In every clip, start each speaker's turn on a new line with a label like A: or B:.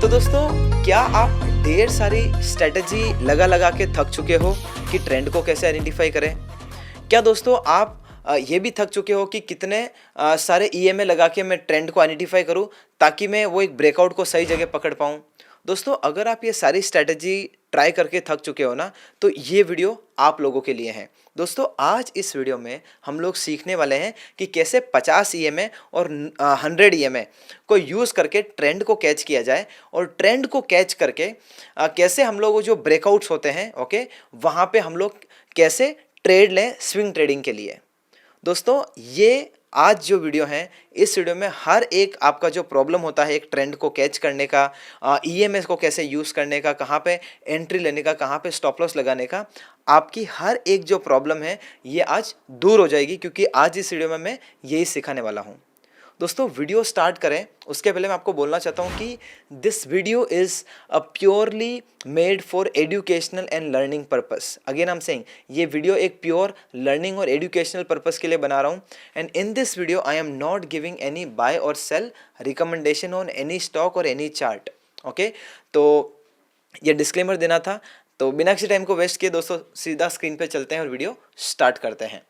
A: तो दोस्तों, क्या आप ढेर सारी स्ट्रेटजी लगा के थक चुके हो कि ट्रेंड को कैसे आइडेंटिफाई करें? क्या दोस्तों आप ये भी थक चुके हो कि कितने सारे ईएमए लगा के मैं ट्रेंड को आइडेंटिफाई करूं ताकि मैं वो एक ब्रेकआउट को सही जगह पकड़ पाऊं? दोस्तों, अगर आप ये सारी स्ट्रेटजी ट्राई करके थक चुके हो ना, तो ये वीडियो आप लोगों के लिए है। दोस्तों, आज इस वीडियो में हम लोग सीखने वाले हैं कि कैसे 50 ईएमए और 100 ईएमए को यूज़ करके ट्रेंड को कैच किया जाए, और ट्रेंड को कैच करके कैसे हम लोग जो ब्रेकआउट्स होते हैं, ओके, वहाँ पे हम लोग कैसे ट्रेड लें स्विंग ट्रेडिंग के लिए। दोस्तों, ये आज जो वीडियो है, इस वीडियो में हर एक आपका जो प्रॉब्लम होता है एक ट्रेंड को कैच करने का, ईएमएस को कैसे यूज़ करने का, कहाँ पे एंट्री लेने का, कहाँ पे स्टॉप लॉस लगाने का, आपकी हर एक जो प्रॉब्लम है ये आज दूर हो जाएगी, क्योंकि आज इस वीडियो में मैं यही सिखाने वाला हूँ। दोस्तों, वीडियो स्टार्ट करें उसके पहले मैं आपको बोलना चाहता हूं कि this video is a purely made for educational and learning purpose. Again I am saying, ये वीडियो एक प्योर लर्निंग और एजुकेशनल पर्पस के लिए बना रहा हूं। And in this video I am not giving any buy और sell recommendation on any stock और एनी चार्ट। ओके, तो ये डिस्क्लेमर देना था। तो बिना किसी टाइम को वेस्ट किए दोस्तों, सीधा स्क्रीन पे चलते हैं और वीडियो स्टार्ट करते हैं।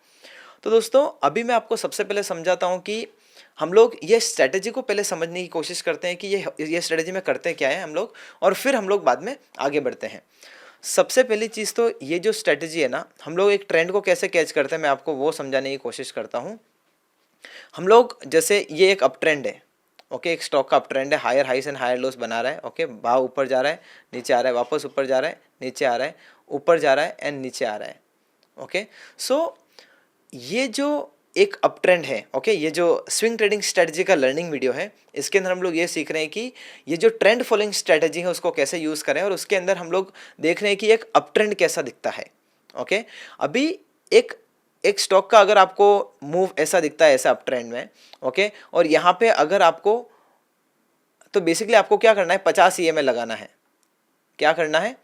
A: तो दोस्तों, अभी मैं आपको सबसे पहले समझाता हूँ कि हम लोग ये स्ट्रेटजी को पहले समझने की कोशिश करते हैं कि ये स्ट्रेटजी में करते क्या है हम लोग, और फिर हम लोग बाद में आगे बढ़ते हैं। सबसे पहली चीज़ तो ये जो स्ट्रेटजी है ना, हम लोग एक ट्रेंड को कैसे कैच करते हैं मैं आपको वो समझाने की कोशिश करता हूँ। हम लोग जैसे ये एक अप ट्रेंड है, ओके, एक स्टॉक का अप ट्रेंड है, higher highs and higher loss बना रहा है। ओके, भाव ऊपर जा रहा है, नीचे आ रहा है, वापस ऊपर जा रहा है, नीचे आ रहा है, ऊपर जा रहा है एंड नीचे आ रहा है। ओके, सो ये जो एक अप ट्रेंड है, ओके, ये जो स्विंग ट्रेडिंग स्ट्रेटजी का लर्निंग वीडियो है, इसके अंदर हम लोग ये सीख रहे हैं कि ये जो ट्रेंड फॉलोइंग स्ट्रेटजी है उसको कैसे यूज़ करें, और उसके अंदर हम लोग देख रहे हैं कि एक अप ट्रेंड कैसा दिखता है। ओके, अभी एक एक स्टॉक का अगर आपको मूव ऐसा दिखता है, ऐसा अप ट्रेंड में, ओके, और यहाँ पे अगर आपको, तो बेसिकली आपको क्या करना है, 50 ईएमए लगाना है। क्या करना है,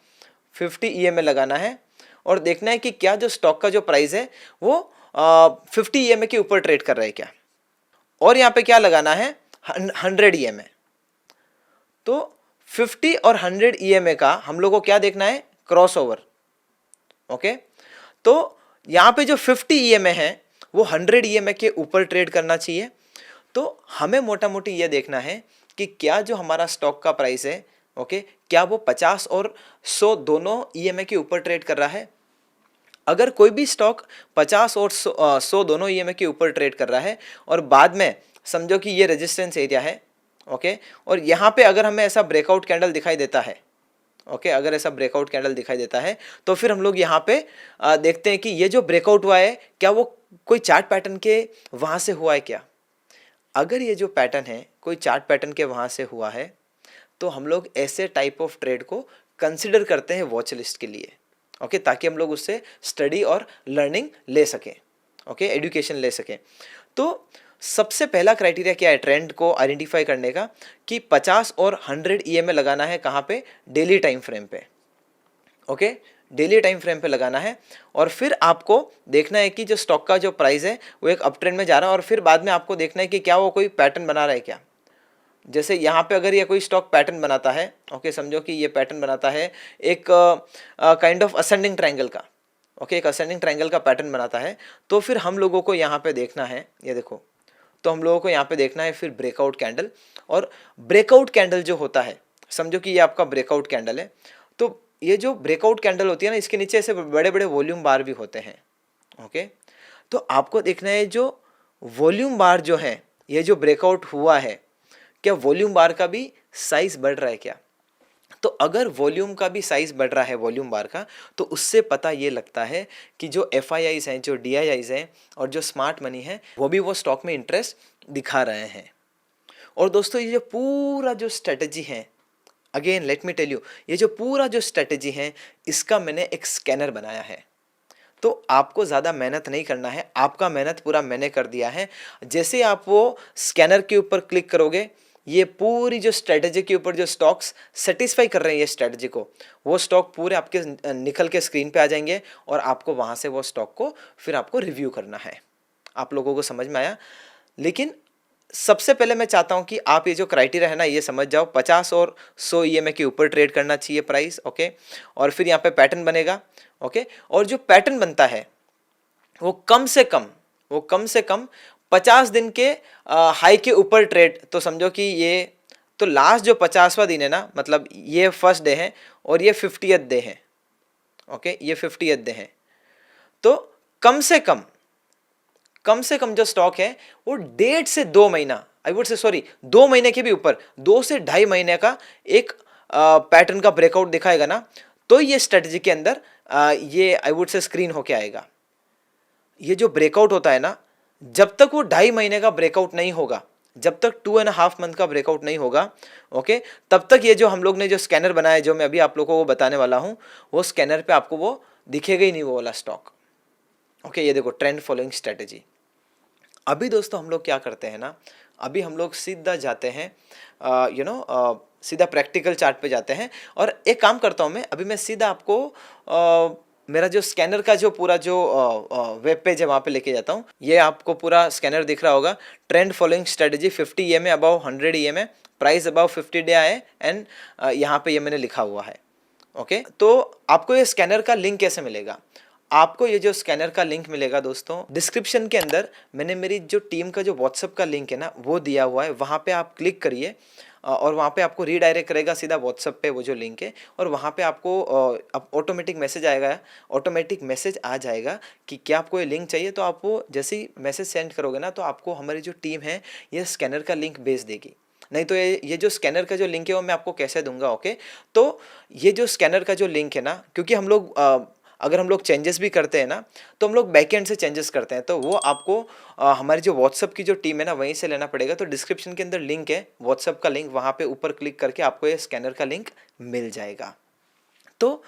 A: 50 ईएमए लगाना है, और देखना है कि क्या जो स्टॉक का जो प्राइस है वो 50 ईएमए के ऊपर ट्रेड कर रहा है क्या, और यहाँ पे क्या लगाना है, 100 ईएमए। तो 50 और 100 ईएमए का हम लोग को क्या देखना है, क्रॉस ओवर। ओके, तो यहाँ पे जो 50 ईएमए है वो 100 ईएमए के ऊपर ट्रेड करना चाहिए। तो हमें मोटा मोटी ये देखना है कि क्या जो हमारा स्टॉक का प्राइस है, ओके, क्या वो 50 और 100 दोनों ईएमए के ऊपर ट्रेड कर रहा है। अगर कोई भी स्टॉक 50 और 100 दोनों ईएमए के ऊपर ट्रेड कर रहा है, और बाद में समझो कि ये रेजिस्टेंस एरिया है, ओके, और यहाँ पे अगर हमें ऐसा ब्रेकआउट कैंडल दिखाई देता है, ओके, अगर ऐसा ब्रेकआउट कैंडल दिखाई देता है, तो फिर हम लोग यहाँ पे देखते हैं कि ये जो ब्रेकआउट हुआ है क्या वो कोई चार्ट पैटर्न के वहाँ से हुआ है क्या। अगर ये जो पैटर्न है कोई चार्ट पैटर्न के वहाँ से हुआ है, तो हम लोग ऐसे टाइप ऑफ ट्रेड को कंसिडर करते हैं वॉच लिस्ट के लिए, ओके, ताकि हम लोग उससे स्टडी और लर्निंग ले सकें, ओके, एजुकेशन ले सकें। तो सबसे पहला क्राइटेरिया क्या है ट्रेंड को आइडेंटिफाई करने का, कि 50 और 100 ईएमए लगाना है, कहाँ पे, डेली टाइम फ्रेम पे। ओके, डेली टाइम फ्रेम पे लगाना है, और फिर आपको देखना है कि जो स्टॉक का जो प्राइस है वो एक अप ट्रेंड में जा रहा है, और फिर बाद में आपको देखना है कि क्या वो कोई पैटर्न बना रहा है क्या। जैसे यहाँ पे अगर ये कोई स्टॉक पैटर्न बनाता है, ओके, समझो कि ये पैटर्न बनाता है एक काइंड ऑफ असेंडिंग ट्रायंगल का, ओके, एक असेंडिंग ट्रायंगल का पैटर्न बनाता है, तो फिर हम लोगों को यहाँ पे देखना है, ये देखो, तो हम लोगों को यहाँ पे देखना है फिर ब्रेकआउट कैंडल। और ब्रेकआउट कैंडल जो होता है, समझो कि ये आपका ब्रेकआउट कैंडल है, तो ये जो ब्रेकआउट कैंडल होती है ना, इसके नीचे ऐसे बड़े बड़े वॉल्यूम बार भी होते हैं। ओके, तो आपको देखना है जो वॉल्यूम बार जो है, ये जो ब्रेकआउट हुआ है, क्या वॉल्यूम बार का भी साइज बढ़ रहा है क्या। तो अगर वॉल्यूम का भी साइज बढ़ रहा है वॉल्यूम बार का, तो उससे पता ये लगता है कि जो एफआईआईज हैं, जो डीआईआईज हैं, और जो स्मार्ट मनी है, वो भी वो स्टॉक में इंटरेस्ट दिखा रहे हैं। और दोस्तों, ये जो पूरा जो स्ट्रेटजी है, again let me tell you, ये जो पूरा जो स्ट्रेटजी है, इसका मैंने एक स्कैनर बनाया है। तो आपको ज़्यादा मेहनत नहीं करना है, आपका मेहनत पूरा मैंने कर दिया है। जैसे आप वो स्कैनर के ऊपर क्लिक करोगे, ये पूरी जो स्ट्रेटजी के ऊपर जो स्टॉक्स सेटिस्फाई कर रहे हैं ये स्ट्रेटजी को, वो स्टॉक पूरे आपके निकल के स्क्रीन पे आ जाएंगे, और आपको वहाँ से वो स्टॉक को फिर आपको रिव्यू करना है। आप लोगों को समझ में आया। लेकिन सबसे पहले मैं चाहता हूं कि आप ये जो क्राइटेरिया है ना ये समझ जाओ, 50 और 100 ईएमए के ऊपर ट्रेड करना चाहिए प्राइस, ओके। और फिर यहाँ पे पैटर्न बनेगा, ओके। और जो पैटर्न बनता है वो कम से कम 50 दिन के हाई के ऊपर ट्रेड, तो समझो कि ये तो लास्ट जो 50वां दिन है ना, मतलब ये फर्स्ट डे है और ये 50th डे है, ओके, ये 50th डे है। तो कम से कम जो स्टॉक है वो 1.5 से 2 महीना, आई वुड से सॉरी 2 महीने के भी ऊपर, 2 से ढाई महीने का एक पैटर्न का ब्रेकआउट दिखाएगा ना, तो ये स्ट्रेटजी के अंदर ये आई वुड से स्क्रीन होके आएगा। ये जो ब्रेकआउट होता है ना, जब तक वो 2.5 महीने का ब्रेकआउट नहीं होगा, जब तक 2.5 मंथ का ब्रेकआउट नहीं होगा, ओके, तब तक ये जो हम लोग ने जो स्कैनर बनाया, जो मैं अभी आप लोगों को बताने वाला हूं, वो स्कैनर पे आपको वो दिखेगा ही नहीं, वो वाला स्टॉक, ओके। ये देखो ट्रेंड फॉलोइंग स्ट्रेटेजी। अभी दोस्तों हम लोग क्या करते हैं ना, अभी हम लोग सीधा जाते हैं सीधा प्रैक्टिकल चार्ट पे जाते हैं। और एक काम करता हूँ मैं, अभी मैं सीधा आपको मेरा जो स्कैनर का जो पूरा जो वेब पेज है वहाँ पे लेके जाता हूँ। ये आपको पूरा स्कैनर दिख रहा होगा, trend following strategy 50 EMA above 100 EMA, price above 50 day है, एंड यहाँ पे ये मैंने लिखा हुआ है, ओके। तो आपको ये स्कैनर का लिंक कैसे मिलेगा? आपको ये जो स्कैनर का लिंक मिलेगा दोस्तों, डिस्क्रिप्शन के अंदर मैंने मेरी जो टीम का जो व्हाट्सएप का लिंक है ना वो दिया हुआ है, वहाँ पे आप क्लिक करिए और वहाँ पे आपको रीडायरेक्ट करेगा सीधा व्हाट्सएप पे वो जो लिंक है, और वहाँ पे आपको ऑटोमेटिक मैसेज आएगा, ऑटोमेटिक मैसेज आ जाएगा कि क्या आपको ये लिंक चाहिए। तो आप वो जैसे ही मैसेज सेंड करोगे ना, तो आपको हमारी जो टीम है ये स्कैनर का लिंक भेज देगी। नहीं तो ये जो स्कैनर का जो लिंक है वो मैं आपको कैसे दूंगा, ओके। तो ये जो स्कैनर का जो लिंक है ना, क्योंकि हम लोग अगर हम लोग चेंजेस भी करते हैं ना, तो हम लोग बैकएंड से चेंजेस करते हैं, तो वो आपको हमारी जो व्हाट्सअप की जो टीम है ना वहीं से लेना पड़ेगा। तो डिस्क्रिप्शन के अंदर लिंक है व्हाट्सअप का लिंक, वहाँ पे ऊपर क्लिक करके आपको ये स्कैनर का लिंक मिल जाएगा। तो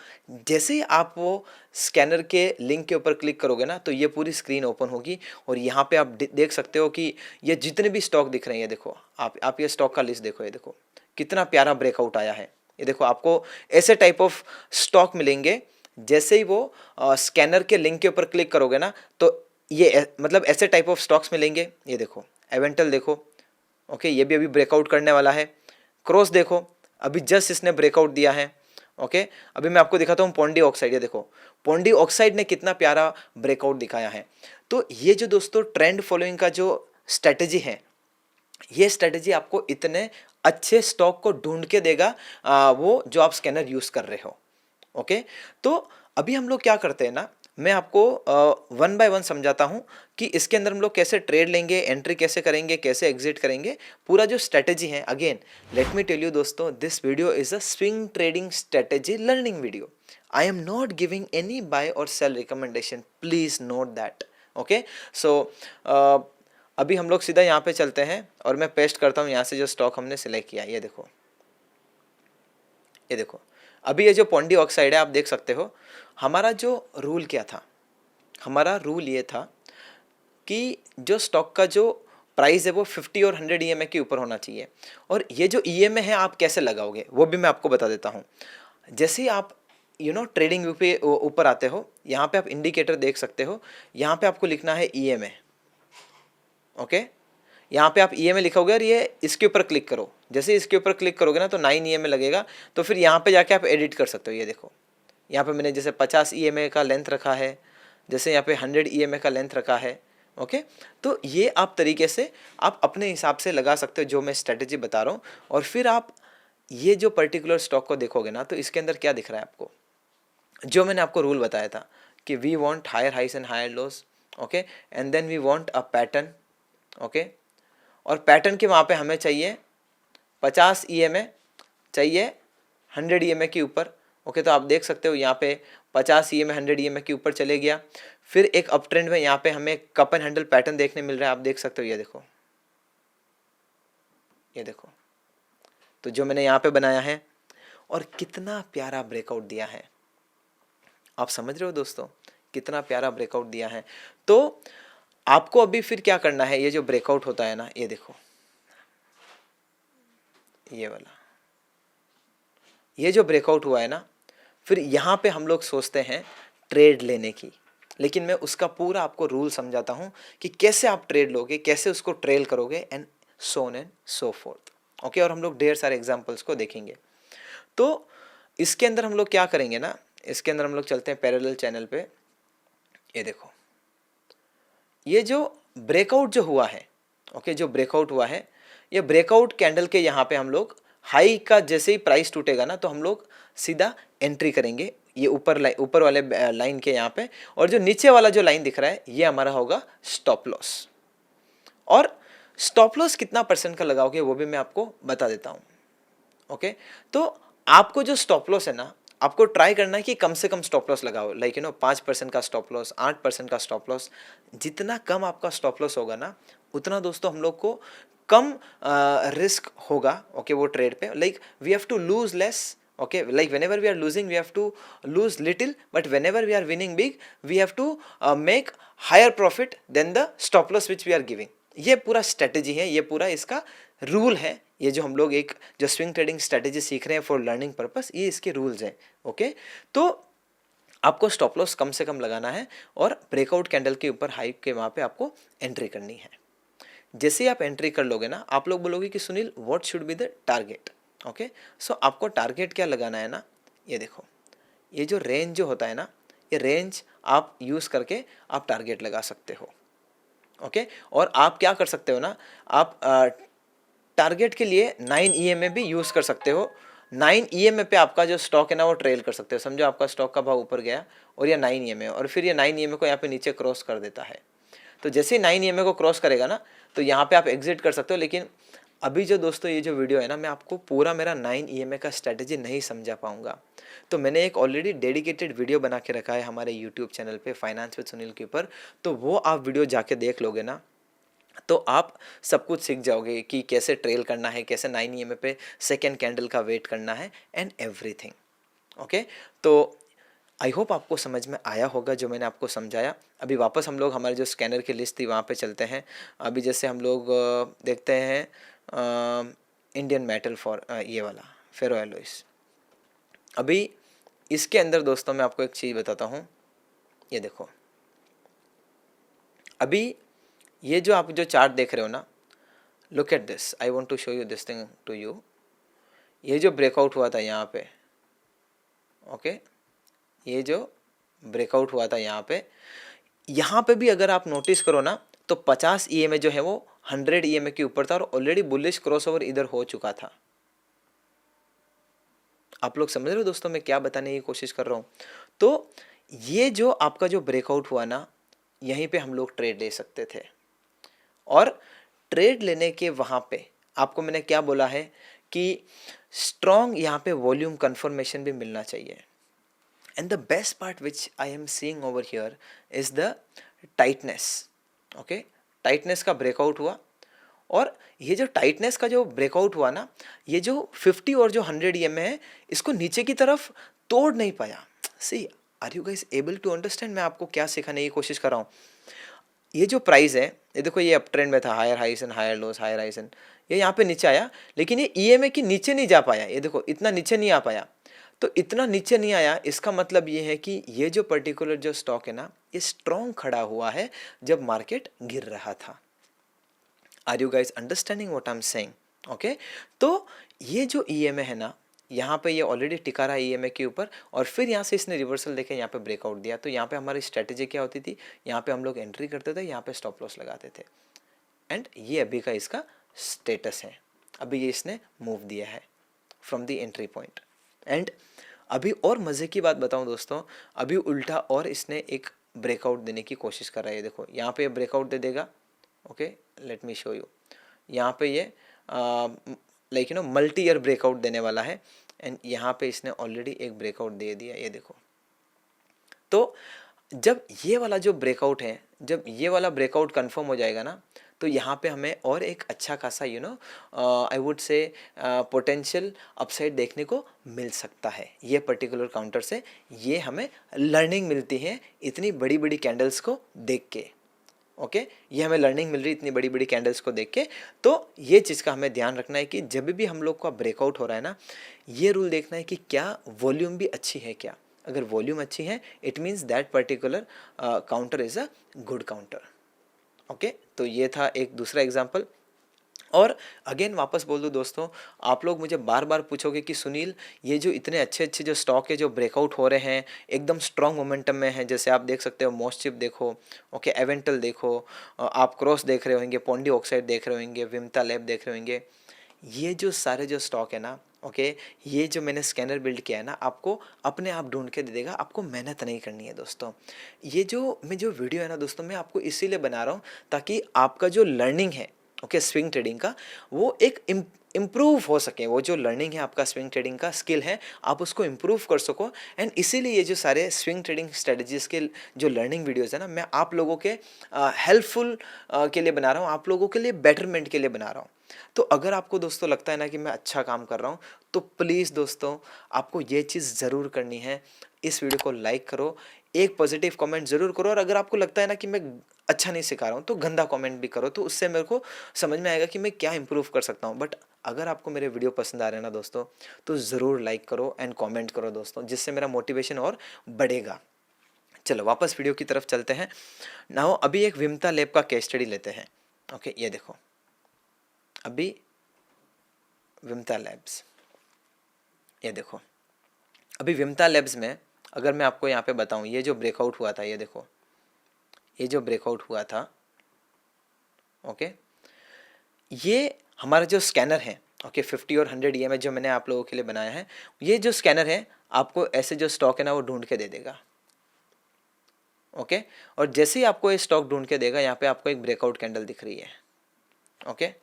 A: जैसे ही आप वो स्कैनर के लिंक के ऊपर क्लिक करोगे ना, तो ये पूरी स्क्रीन ओपन होगी और यहाँ पे आप देख सकते हो कि ये जितने भी स्टॉक दिख रहे हैं, ये देखो आप ये स्टॉक का लिस्ट देखो, ये देखो कितना प्यारा ब्रेकआउट आया है। ये देखो आपको ऐसे टाइप ऑफ स्टॉक मिलेंगे, जैसे ही वो स्कैनर के लिंक के ऊपर क्लिक करोगे ना, तो ये मतलब ऐसे टाइप ऑफ स्टॉक्स मिलेंगे। ये देखो एवेंटल देखो, ओके, ये भी अभी ब्रेकआउट करने वाला है। क्रॉस देखो, अभी जस्ट इसने ब्रेकआउट दिया है, ओके। अभी मैं आपको दिखाता हूँ पोंडी ऑक्साइड, ये देखो पोंडी ऑक्साइड ने कितना प्यारा ब्रेकआउट दिखाया है। तो ये जो दोस्तों ट्रेंड फॉलोइंग का जो स्ट्रेटजी है, ये स्ट्रेटजी आपको इतने अच्छे स्टॉक को ढूंढ के देगा वो जो आप स्कैनर यूज कर रहे हो, ओके। तो अभी हम लोग क्या करते हैं ना, मैं आपको वन बाय वन समझाता हूँ कि इसके अंदर हम लोग कैसे ट्रेड लेंगे, एंट्री कैसे करेंगे, कैसे एग्जिट करेंगे, पूरा जो स्ट्रेटेजी है। Again let me tell you दोस्तों, this video is a swing trading strategy learning video. I am not giving any buy और sell recommendation, please note that, okay. So अभी हम लोग सीधा यहाँ पे चलते हैं और मैं पेस्ट करता हूँ यहाँ से जो स्टॉक हमने सिलेक्ट किया। ये देखो, ये देखो अभी ये जो पोंडी ऑक्साइड है, आप देख सकते हो हमारा जो रूल क्या था। हमारा रूल ये था कि जो स्टॉक का जो प्राइस है वो 50 और 100 ईएमए के ऊपर होना चाहिए। और ये जो ईएमए है आप कैसे लगाओगे वो भी मैं आपको बता देता हूँ। जैसे ही आप ट्रेडिंग व्यू पे ऊपर आते हो, यहाँ पे आप इंडिकेटर देख सकते हो, यहाँ पे आपको लिखना है ईएमए, ओके। यहाँ पे आप ईएमए लिखोगे और ये इसके ऊपर क्लिक करो। जैसे इसके ऊपर क्लिक करोगे ना तो 9 ईएमए लगेगा, तो फिर यहाँ पे जाके आप एडिट कर सकते हो। ये देखो यहाँ पे मैंने जैसे 50 ईएमए का लेंथ रखा है, जैसे यहाँ पे 100 ईएमए का लेंथ रखा है, ओके। तो ये आप तरीके से आप अपने हिसाब से लगा सकते हो जो मैं स्ट्रेटेजी बता रहा हूँ। और फिर आप ये जो पर्टिकुलर स्टॉक को देखोगे ना, तो इसके अंदर क्या दिख रहा है आपको, जो मैंने आपको रूल बताया था कि we want higher highs and higher lows, okay, and then we want a pattern, okay. और पैटर्न के वहाँ पे हमें चाहिए 50 ईएमए, चाहिए 100 ईएमए के ऊपर, ओके। तो आप देख सकते हो यहाँ पे 50 ईएमए 100 ईएमए के ऊपर चले गया। फिर एक अप ट्रेंड में यहाँ पे हमें कप एंड हैंडल पैटर्न देखने मिल रहा है, आप देख सकते हो। ये देखो, ये देखो, तो जो मैंने यहाँ पे बनाया है, और कितना प्यारा ब्रेकआउट दिया है, आप समझ रहे हो दोस्तों, कितना प्यारा ब्रेकआउट दिया है। तो आपको अभी फिर क्या करना है, ये जो ब्रेकआउट होता है ना, ये देखो ये वाला, ये जो ब्रेकआउट हुआ है ना, फिर यहाँ पे हम लोग सोचते हैं ट्रेड लेने की। लेकिन मैं उसका पूरा आपको रूल समझाता हूँ कि कैसे आप ट्रेड लोगे, कैसे उसको ट्रेल करोगे, and so on and so forth. Okay, और हम लोग ढेर सारे एग्जाम्पल्स को देखेंगे। तो इसके अंदर हम लोग क्या करेंगे ना, इसके अंदर हम लोग चलते हैं पैरेलल चैनल पे। ये देखो, ये जो ब्रेकआउट जो हुआ है, ओके, जो ब्रेकआउट हुआ है, ये ब्रेकआउट कैंडल के यहाँ पे हम लोग हाई का जैसे ही प्राइस टूटेगा ना, तो हम लोग सीधा एंट्री करेंगे ये ऊपर वाले लाइन के यहाँ पे, और जो नीचे वाला जो लाइन दिख रहा है ये हमारा होगा स्टॉप लॉस। और स्टॉप लॉस कितना परसेंट का लगाओगे वो भी मैं आपको बता देता हूँ। ओके, तो आपको जो स्टॉप लॉस है ना, आपको ट्राई करना है कि कम से कम स्टॉप लॉस लगाओ, लाइक 5% का स्टॉप लॉस, 8% का स्टॉप लॉस। जितना कम आपका स्टॉप लॉस होगा ना, उतना दोस्तों हम लोग को कम रिस्क होगा। ओके, वो ट्रेड पे, like we have to lose less. Okay, like whenever we are losing we have to lose little, but whenever we are winning big we have to make higher profit than the stop loss which we are giving। ये पूरा strategy है, ये पूरा इसका rule है। ये जो हम लोग एक जो स्विंग ट्रेडिंग स्ट्रेटेजी सीख रहे हैं फॉर लर्निंग पर्पस, ये इसके रूल्स हैं। ओके, तो आपको स्टॉप लॉस कम से कम लगाना है और ब्रेकआउट कैंडल के ऊपर हाई के वहाँ पे आपको एंट्री करनी है। जैसे ही आप एंट्री कर लोगे ना, आप लोग बोलोगे कि Sunil what should be the target. Okay, so आपको टारगेट क्या लगाना है ना, ये देखो, ये जो रेंज जो होता है ना, ये रेंज आप यूज़ करके आप टारगेट लगा सकते हो। ओके, और आप क्या कर सकते हो ना, आप टारगेट के लिए 9 EMA भी यूज़ कर सकते हो। 9 EMA पे आपका जो स्टॉक है ना वो ट्रेल कर सकते हो। समझो आपका स्टॉक का भाव ऊपर गया और ये 9 EMA, और फिर ये 9 EMA को यहाँ पे नीचे क्रॉस कर देता है। तो जैसे ही 9 EMA को क्रॉस करेगा ना, तो यहाँ पे आप एग्जिट कर सकते हो। लेकिन अभी जो दोस्तों ये जो वीडियो है ना, मैं आपको पूरा मेरा 9 EMA का स्ट्रैटेजी नहीं समझा पाऊंगा। तो मैंने एक ऑलरेडी डेडिकेटेड वीडियो बना के रखा है हमारे यूट्यूब चैनल पे फाइनेंस विद सुनील के ऊपर, तो वो आप वीडियो जाके देख लोगे ना, तो आप सब कुछ सीख जाओगे कि कैसे ट्रेल करना है, कैसे 9 EMA पे सेकेंड कैंडल का वेट करना है एंड एवरीथिंग। ओके, तो आई होप आपको समझ में आया होगा जो मैंने आपको समझाया। अभी वापस हम लोग हमारे जो स्कैनर की लिस्ट थी वहाँ पे चलते हैं। अभी जैसे हम लोग देखते हैं इंडियन मेटल फॉर ये वाला फेरो एलॉयज। अभी इसके अंदर दोस्तों मैं आपको एक चीज़ बताता हूँ, ये देखो, अभी ये जो आप जो चार्ट देख रहे हो ना, look at this, I want to show you this thing to you. ये जो ब्रेकआउट हुआ था यहाँ पे, ओके, ये जो ब्रेकआउट हुआ था यहाँ पे भी अगर आप नोटिस करो ना, तो 50 EMA जो है वो 100 EMA के ऊपर था और ऑलरेडी बुलिश क्रॉसओवर इधर हो चुका था। आप लोग समझ रहे हो दोस्तों मैं क्या बताने की कोशिश कर रहा हूँ। तो ये जो आपका जो ब्रेकआउट हुआ ना, यहीं पे हम लोग ट्रेड ले सकते थे, और ट्रेड लेने के वहाँ पे आपको मैंने क्या बोला है कि स्ट्रॉन्ग यहाँ पे वॉल्यूम कंफर्मेशन भी मिलना चाहिए। And the best part which I am seeing over here is the tightness. Okay, tightness का ब्रेकआउट हुआ, और ये जो टाइटनेस का जो ब्रेकआउट हुआ ना, ये जो 50 और जो 100 EMA है, इसको नीचे की तरफ तोड़ नहीं पाया। See, are you guys able to understand मैं आपको क्या सिखाने की कोशिश कर रहा हूँ। ये जो प्राइस है, ये देखो, ये अप ट्रेंड में था, higher highs and higher lows, higher highs and ये यहाँ पे नीचे आया, लेकिन ये EMA की नीचे नहीं जा पाया। ये देखो, इतना नीचे नहीं आ पाया। तो इतना नीचे नहीं आया, इसका मतलब ये है कि ये जो पर्टिकुलर जो स्टॉक है ना, ये स्ट्रॉन्ग खड़ा हुआ है जब मार्केट गिर रहा था। Are you guys understanding what I am saying? Okay, तो ये जो EMA है ना, यहाँ पे ये ऑलरेडी टिका रहा EMA के ऊपर, और फिर यहाँ से इसने रिवर्सल देके यहाँ पे ब्रेकआउट दिया। तो यहाँ पे हमारी स्ट्रेटेजी क्या होती थी, यहाँ पे हम लोग एंट्री करते थे, यहाँ पे स्टॉप लॉस लगाते थे, एंड ये अभी का इसका स्टेटस है। अभी ये इसने मूव दिया है from the entry point. And अभी और मज़े की बात बताऊं दोस्तों, अभी उल्टा और इसने एक ब्रेकआउट देने की कोशिश कर रहा है। देखो, यहाँ पे ब्रेकआउट दे देगा। Okay, let me show you. यहाँ पे ये लाइक मल्टी ईयर ब्रेकआउट देने वाला है, एंड यहाँ पे इसने ऑलरेडी एक ब्रेकआउट दे दिया, ये देखो। तो जब ये वाला जो ब्रेकआउट है, जब ये वाला ब्रेकआउट कंफर्म हो जाएगा ना, तो यहाँ पे हमें और एक अच्छा खासा I would say potential upside देखने को मिल सकता है। ये पर्टिकुलर काउंटर से ये हमें लर्निंग मिलती है इतनी बड़ी बड़ी कैंडल्स को देख के। ओके, ये हमें लर्निंग मिल रही है इतनी बड़ी बड़ी कैंडल्स को देख के। तो ये चीज़ का हमें ध्यान रखना है कि जब भी हम लोग का ब्रेकआउट हो रहा है ना, ये रूल देखना है कि क्या वॉल्यूम भी अच्छी है क्या। अगर वॉल्यूम अच्छी है, it means that particular counter is a good counter. Okay, तो ये था एक दूसरा एग्जाम्पल। और अगेन वापस बोल दूं दोस्तों, आप लोग मुझे बार बार पूछोगे कि सुनील ये जो इतने अच्छे अच्छे जो स्टॉक है जो ब्रेकआउट हो रहे हैं, एकदम स्ट्रॉन्ग मोमेंटम में है, जैसे आप देख सकते हो मोस्टचिप देखो, ओके, एवेंटल देखो, आप क्रॉस देख रहे होंगे, पोंडी ऑक्साइड देख रहे होंगे, विमता लैब देख रहे होंगे, ये जो सारे जो स्टॉक है ना, ओके, ये जो मैंने स्कैनर बिल्ड किया है ना, आपको अपने आप ढूंढ के दे देगा, आपको मेहनत नहीं करनी है दोस्तों। ये जो वीडियो है ना दोस्तों, मैं आपको इसीलिए बना रहा हूँ ताकि आपका जो लर्निंग है, ओके, स्विंग ट्रेडिंग का, वो एक इम्प्रूव हो सके। वो जो लर्निंग है आपका, स्विंग ट्रेडिंग का स्किल है, आप उसको इम्प्रूव कर सको। एंड इसीलिए ये जो सारे स्विंग ट्रेडिंग स्ट्रेटजीज के जो लर्निंग वीडियोस है ना, मैं आप लोगों के हेल्पफुल के लिए बना रहा हूँ, आप लोगों के लिए बेटरमेंट के लिए बना रहा हूँ। तो अगर आपको दोस्तों लगता है ना कि मैं अच्छा काम कर रहा हूँ, तो प्लीज़ दोस्तों आपको ये चीज़ ज़रूर करनी है, इस वीडियो को लाइक करो, एक पॉजिटिव कमेंट ज़रूर करो, और अगर आपको लगता है ना कि मैं अच्छा नहीं सिखा रहा हूँ, तो गंदा कमेंट भी करो, तो उससे मेरे को समझ में आएगा कि मैं क्या इंप्रूव कर सकता हूँ। बट अगर आपको मेरे वीडियो पसंद आ रहे हैं ना दोस्तों, तो ज़रूर लाइक करो एंड कमेंट करो दोस्तों, जिससे मेरा मोटिवेशन और बढ़ेगा। चलो वापस वीडियो की तरफ चलते हैं। नाउ अभी एक विमता लैब का केस स्टडी लेते हैं। ओके, ये देखो, अभी विमता लैब्स, ये देखो, अभी विमता लैब्स में अगर मैं आपको यहाँ पे बताऊँ, ये जो ब्रेकआउट हुआ था, ये देखो, ये जो ब्रेकआउट हुआ था, ओके, ये हमारा जो स्कैनर है, ओके, 50 और 100 EMA जो मैंने आप लोगों के लिए बनाया है, ये जो स्कैनर है आपको ऐसे जो स्टॉक है ना वो ढूंढ के दे देगा, ओके। और जैसे ही आपको ये स्टॉक ढूंढ के देगा, यहाँ पे आपको एक ब्रेकआउट कैंडल दिख रही है, ओके।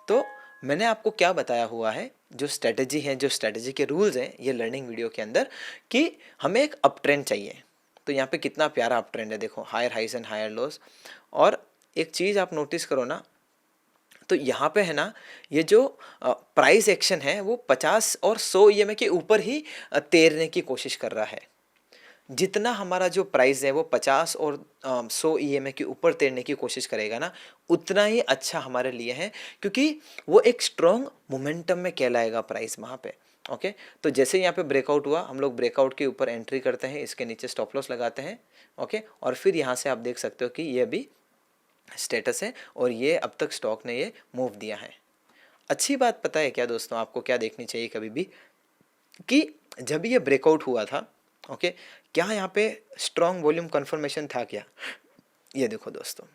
A: तो मैंने आपको क्या बताया हुआ है, जो स्ट्रेटजी है, जो स्ट्रेटजी के रूल्स हैं ये लर्निंग वीडियो के अंदर, कि हमें एक अप ट्रेंड चाहिए। तो यहाँ पे कितना प्यारा अप ट्रेंड है, देखो, higher highs and higher lows. और एक चीज़ आप नोटिस करो ना, तो यहाँ पे है ना, ये जो प्राइस एक्शन है वो 50 और 100 EMA के ऊपर ही तैरने की कोशिश कर रहा है। जितना हमारा जो प्राइस है वो 50 और 100 EMA के ऊपर तैरने की कोशिश करेगा ना, उतना ही अच्छा हमारे लिए है, क्योंकि वो एक स्ट्रॉन्ग मोमेंटम में कहलाएगा प्राइस वहाँ पे, ओके। तो जैसे यहाँ पे ब्रेकआउट हुआ, हम लोग ब्रेकआउट के ऊपर एंट्री करते हैं, इसके नीचे स्टॉप लॉस लगाते हैं, ओके। और फिर यहाँ से आप देख सकते हो कि ये भी स्टेटस है, और ये अब तक स्टॉक ने ये मूव दिया है। अच्छी बात पता है क्या दोस्तों, आपको क्या देखनी चाहिए कभी भी, कि जब ये ब्रेकआउट हुआ था, ओके, क्या यहाँ पे स्ट्रॉन्ग वॉल्यूम कंफर्मेशन था क्या? ये देखो दोस्तों,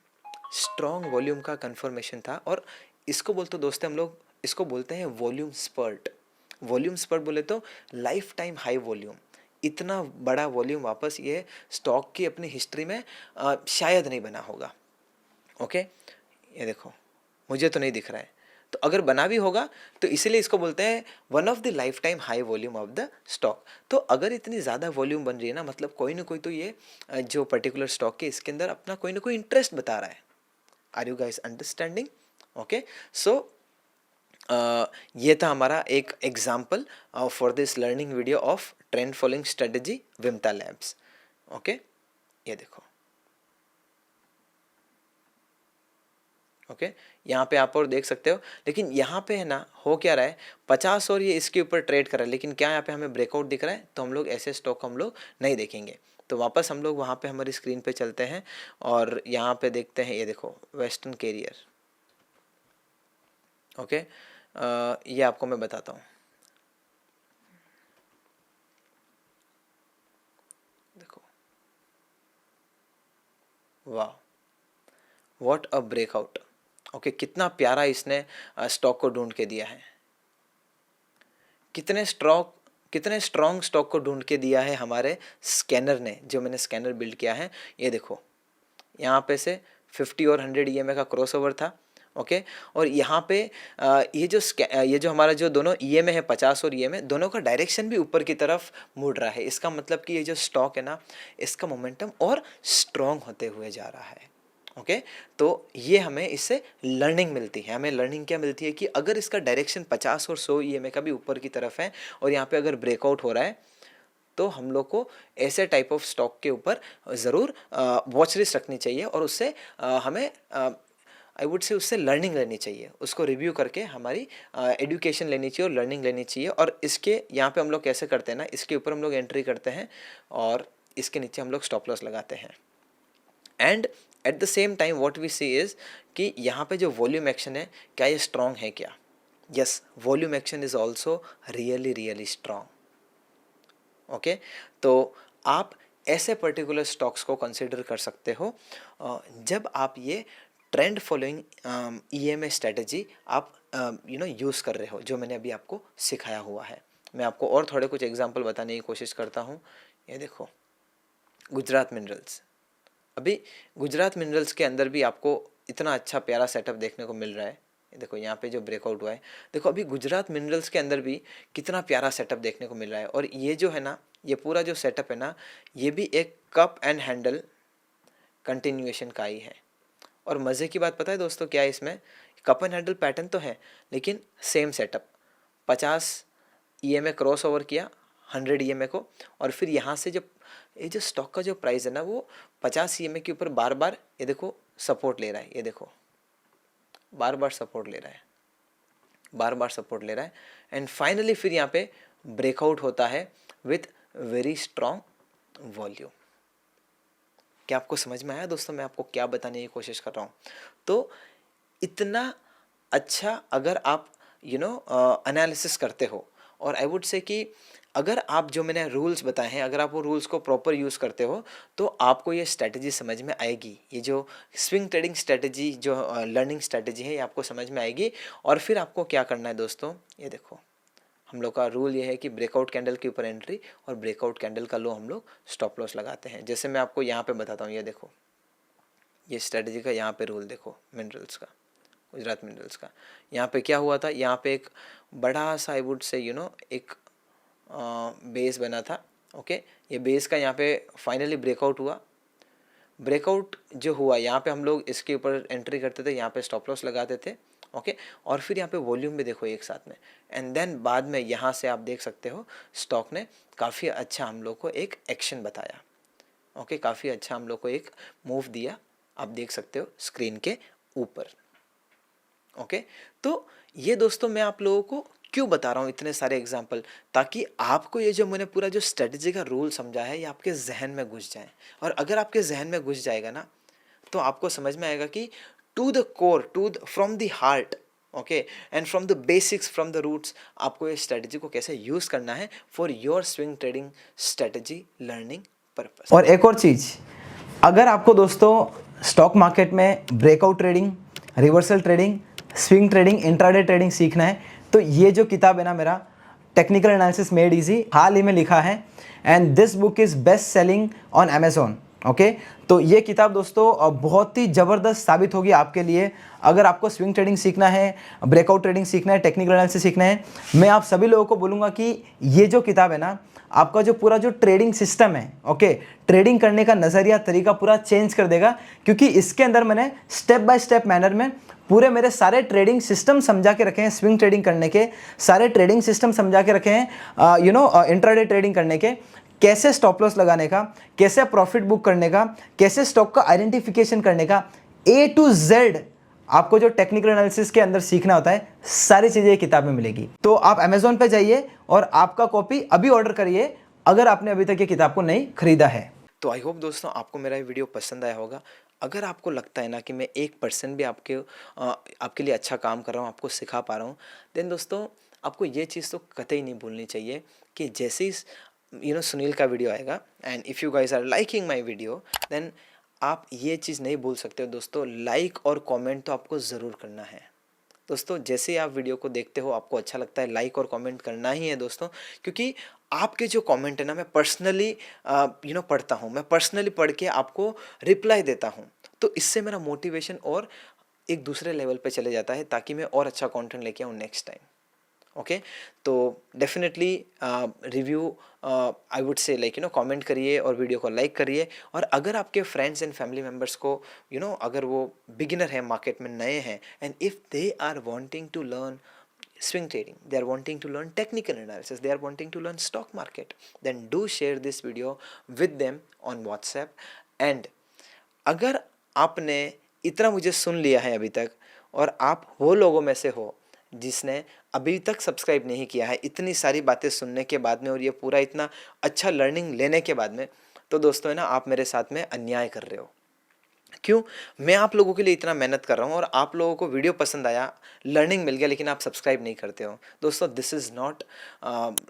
A: स्ट्रॉन्ग वॉल्यूम का कंफर्मेशन था, और इसको बोलते दोस्तों हम लोग इसको बोलते हैं वॉल्यूम स्पर्ट। वॉल्यूम स्पर्ट बोले तो लाइफ टाइम हाई वॉल्यूम। इतना बड़ा वॉल्यूम वापस ये स्टॉक की अपनी हिस्ट्री में शायद नहीं बना होगा, ओके। ये देखो, मुझे तो नहीं दिख रहा है, तो अगर बना भी होगा तो इसीलिए इसको बोलते हैं one of the life time high volume of the stock. तो अगर इतनी ज़्यादा वॉल्यूम बन रही है ना, मतलब कोई ना कोई तो ये जो पर्टिकुलर स्टॉक है इसके अंदर अपना कोई ना कोई इंटरेस्ट बता रहा है। Are you guys understanding? Okay, so ये था हमारा एक example for this learning video of trend following strategy Vimta Labs, okay. ये देखो, ओके, यहाँ पे आप और देख सकते हो, लेकिन यहाँ पे है ना, हो क्या रहा है, 50 और ये इसके ऊपर ट्रेड कर रहा है, लेकिन क्या यहाँ पे हमें ब्रेकआउट दिख रहा है? तो हम लोग ऐसे स्टॉक हम लोग नहीं देखेंगे। तो वापस हम लोग वहाँ पे हमारी स्क्रीन पे चलते हैं, और यहाँ पे देखते हैं, ये देखो, वेस्टर्न कैरियर, ओके। ये आपको मैं बताता हूँ, देखो, वाह, व्हाट अ ब्रेकआउट, ओके। कितना प्यारा इसने स्टॉक को ढूंढ के दिया है, कितने स्ट्रॉन्ग स्टॉक को ढूंढ के दिया है हमारे स्कैनर ने, जो मैंने स्कैनर बिल्ड किया है। ये देखो, यहाँ पे से 50 और 100 EMA का क्रॉसओवर था, ओके। और यहाँ पे ये जो हमारा जो दोनों EMA है, 50 और EMA, दोनों का डायरेक्शन भी ऊपर की तरफ मुड़ रहा है। इसका मतलब कि ये जो स्टॉक है ना, इसका मोमेंटम और स्ट्रॉन्ग होते हुए जा रहा है, ओके। तो ये हमें इससे लर्निंग मिलती है। हमें लर्निंग क्या मिलती है कि अगर इसका डायरेक्शन 50 और 100 EMA का भी ऊपर की तरफ है, और यहाँ पे अगर ब्रेकआउट हो रहा है, तो हम लोग को ऐसे टाइप ऑफ स्टॉक के ऊपर ज़रूर वॉच लिस्ट रखनी चाहिए, और उससे हमें आई वुड से उससे लर्निंग लेनी चाहिए, उसको रिव्यू करके हमारी एजुकेशन लेनी चाहिए और लर्निंग लेनी चाहिए। और इसके यहाँ पे हम लोग कैसे करते हैं ना, इसके ऊपर हम लोग एंट्री करते हैं, और इसके नीचे हम लोग स्टॉप लॉस लगाते हैं। And at the same time what we see is कि यहाँ पे जो वॉल्यूम एक्शन है क्या ये स्ट्रॉन्ग है क्या? Yes, volume action is also really strong. Okay, तो आप ऐसे पर्टिकुलर स्टॉक्स को कंसिडर कर सकते हो जब आप ये ट्रेंड फॉलोइंग ईएमए स्ट्रेटजी आप यूज़ कर रहे हो, जो मैंने अभी आपको सिखाया हुआ है। मैं आपको और थोड़े कुछ एग्जांपल बताने की कोशिश करता हूँ। ये देखो, गुजरात मिनरल्स। अभी गुजरात मिनरल्स के अंदर भी आपको इतना अच्छा प्यारा सेटअप देखने को मिल रहा है। ये देखो यहाँ पे जो ब्रेकआउट हुआ है, देखो अभी गुजरात मिनरल्स के अंदर भी कितना प्यारा सेटअप देखने को मिल रहा है। और ये जो है ना, ये पूरा जो सेटअप है ना, ये भी एक कप एंड हैंडल कंटिन्यूएशन का ही है। और मज़े की बात पता है दोस्तों क्या है इसमें? कप एंड हैंडल पैटर्न तो है, लेकिन same setup. 50 EMA cross over किया 100 ईएमए को, और फिर यहाँ से जब ये जो स्टॉक का जो प्राइस है ना, वो 50 ईएमए के ऊपर बार बार ये देखो सपोर्ट ले रहा है। ये देखो बार बार सपोर्ट ले रहा है, बार बार सपोर्ट ले रहा है, एंड फाइनली फिर यहाँ पे ब्रेकआउट होता है विथ वेरी स्ट्रॉन्ग वॉल्यूम। क्या आपको समझ में आया दोस्तों मैं आपको क्या बताने की कोशिश कर रहा हूँ? तो इतना अच्छा अगर आप एनालिसिस करते हो, और आई वुड से कि अगर आप जो मैंने रूल्स बताए हैं, अगर आप वो रूल्स को प्रॉपर यूज़ करते हो, तो आपको ये स्ट्रैटेजी समझ में आएगी। ये जो स्विंग ट्रेडिंग स्ट्रैटेजी, जो लर्निंग स्ट्रैटेजी है, ये आपको समझ में आएगी। और फिर आपको क्या करना है दोस्तों, ये देखो हम लोग का रूल ये है कि ब्रेकआउट कैंडल के ऊपर एंट्री और ब्रेकआउट कैंडल का लो हम लोग स्टॉप लॉस लगाते हैं। जैसे मैं आपको यहाँ पे बताता हूँ, ये देखो ये स्ट्रैटेजी का यहाँ पे रूल देखो, मिनरल्स का, गुजरात मिनरल्स का। यहाँ पे क्या हुआ था, यहाँ पे एक बड़ा सा आई वुड से एक बेस बना था। ओके, ये बेस का यहाँ पे फाइनली ब्रेकआउट हुआ। ब्रेकआउट जो हुआ यहाँ पे हम लोग इसके ऊपर एंट्री करते थे, यहाँ पे स्टॉप लॉस लगाते थे। ओके, और फिर यहाँ पे वॉल्यूम भी देखो एक साथ में, एंड देन बाद में यहाँ से आप देख सकते हो स्टॉक ने काफ़ी अच्छा हम लोग को एक एक्शन बताया। ओके, काफ़ी अच्छा हम लोग को एक मूव दिया, आप देख सकते हो स्क्रीन के ऊपर। ओके, तो ये दोस्तों मैं आप लोगों को क्यों बता रहा हूँ इतने सारे एग्जाम्पल, ताकि आपको ये जो मैंने पूरा जो स्ट्रेटजी का रूल समझा है ये आपके जहन में घुस जाए। और अगर आपके जहन में घुस जाएगा ना, तो आपको समझ में आएगा कि to the core, from the heart, okay, and from the basics, from the roots, आपको ये स्ट्रेटजी को कैसे यूज़ करना है for your swing trading strategy learning purpose.
B: और एक और चीज़, अगर आपको दोस्तों स्टॉक मार्केट में breakout trading, reversal trading, swing trading, intraday trading सीखना है, तो ये जो किताब है ना मेरा, टेक्निकल एनालिसिस मेड इजी, हाल ही में लिखा है, and this book is best selling on Amazon. Okay, तो ये किताब दोस्तों बहुत ही ज़बरदस्त साबित होगी आपके लिए। अगर आपको स्विंग ट्रेडिंग सीखना है, ब्रेकआउट ट्रेडिंग सीखना है, टेक्निकल एनालिसिस सीखना है, मैं आप सभी लोगों को बोलूँगा कि ये जो किताब है ना, आपका जो पूरा जो ट्रेडिंग सिस्टम है, ओके, ट्रेडिंग करने का नज़रिया, तरीका पूरा चेंज कर देगा। क्योंकि इसके अंदर मैंने स्टेप बाय स्टेप मैनर में पूरे मेरे सारे ट्रेडिंग सिस्टम समझा के रखे हैं। स्विंग ट्रेडिंग करने के सारे ट्रेडिंग सिस्टम समझा के रखे हैं, इंट्राडे ट्रेडिंग करने के, कैसे स्टॉप लॉस लगाने का, कैसे प्रॉफिट बुक करने का, कैसे स्टॉक का आइडेंटिफिकेशन करने का, A to Z आपको जो टेक्निकल एनालिसिस के अंदर सीखना होता है, सारी चीज़ें किताब में मिलेगी। तो आप अमेजोन पे जाइए और आपका कॉपी अभी ऑर्डर करिए, अगर आपने अभी तक ये किताब को नहीं खरीदा है।
A: तो आई होप दोस्तों आपको मेरा ये वीडियो पसंद आया होगा। अगर आपको लगता है ना कि मैं 1% भी आपके लिए अच्छा काम कर रहा हूँ, आपको सिखा पा रहा हूँ, देन दोस्तों आपको ये चीज़ तो कतई नहीं भूलनी चाहिए कि जैसे ही सुनील का वीडियो आएगा, and if you guys are liking my video, then आप ये चीज़ नहीं भूल सकते हो दोस्तों, लाइक और कमेंट तो आपको ज़रूर करना है। दोस्तों जैसे ही आप वीडियो को देखते हो, आपको अच्छा लगता है, लाइक और कमेंट करना ही है दोस्तों, क्योंकि आपके जो कमेंट है ना, मैं पर्सनली पढ़ता हूँ, मैं पर्सनली पढ़ के आपको रिप्लाई देता हूँ। तो इससे मेरा मोटिवेशन और एक दूसरे लेवल पे चले जाता है, ताकि मैं और अच्छा कंटेंट लेके आऊँ नेक्स्ट टाइम। ओके, तो definitely review I would say comment करिए और वीडियो को लाइक करिए। और अगर आपके फ्रेंड्स एंड फैमिली मेम्बर्स को अगर वो बिगिनर है, मार्केट में नए हैं, and if they are wanting to learn swing trading, they are wanting to learn technical analysis, they are wanting to learn stock market, then do share this video with them on WhatsApp. And अगर आपने इतना मुझे सुन लिया है अभी तक, और आप वो लोगों में से हो जिसने अभी तक सब्सक्राइब नहीं किया है, इतनी सारी बातें सुनने के बाद में और ये पूरा इतना अच्छा लर्निंग लेने के बाद में, तो दोस्तों है ना, आप मेरे साथ में अन्याय कर रहे हो। क्यों? मैं आप लोगों के लिए इतना मेहनत कर रहा हूँ और आप लोगों को वीडियो पसंद आया, लर्निंग मिल गया, लेकिन आप सब्सक्राइब नहीं करते हो। दोस्तों, this is not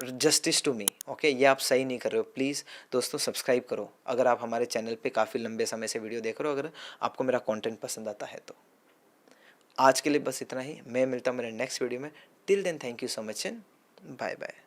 A: justice to me, okay? ये आप सही नहीं कर रहे हो। प्लीज़ दोस्तों सब्सक्राइब करो अगर आप हमारे चैनल पे काफ़ी लंबे समय से वीडियो देख रहे हो, अगर आपको मेरा कंटेंट पसंद आता है तो। आज के लिए बस इतना ही। मैं मिलता हूँ मेरे नेक्स्ट वीडियो में। Till then thank you so much and bye bye.